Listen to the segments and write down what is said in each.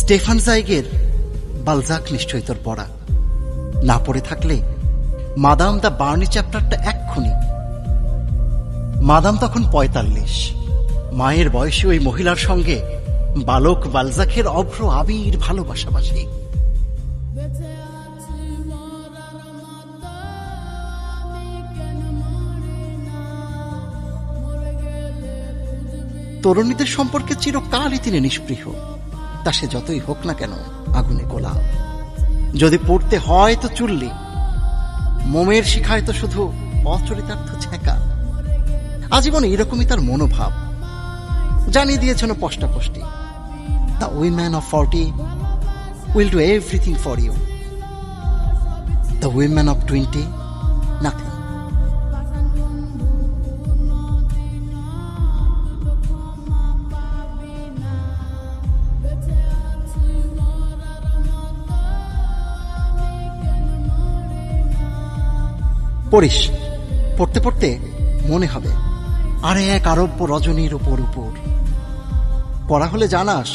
Stefan জাইগের Balzac নিশ্চয়ই তোর পড়া, না পড়ে থাকলে মাদাম দ্য বার্নি চ্যাপ্টারটা এক্ষুনি। মাদাম তখন ৪৫, মায়ের বয়সী ওই মহিলার সঙ্গে বালক বালজাকের অভ্র আবির ভালোবাসাবাসি। তরুণীদের সম্পর্কে চিরকালই তিনি নিষ্পৃহ, তা সে যতই হোক না কেন আগুনে গোলাপ। যদি পড়তে হয় তো চুল্লি, মোমের শিখায় তো শুধু অচরিতার্থ ছেঁকা। আজীবন এরকমই তার মনোভাব, জানিয়ে দিয়েছেন স্পষ্টাস্পষ্টি। The women of 40 will do everything for you, the women of 20 nothing. পড়িস, পড়তে পড়তে মনে হবে আরে এক আরব্য রজনীর উপর উপর। পড়া হলে জানাস,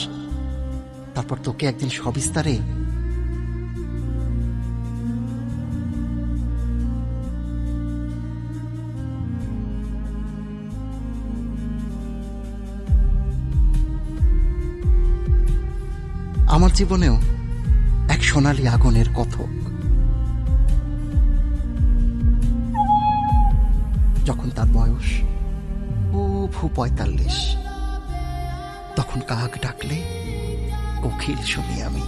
তারপর তোকে একদিন সবিস্তারে আমার জীবনেও এক সোনালী আগুনের কথক। যখন তার বয়স ৪৫, তখন কাক ডাকলে কোকিল শুনি আমি।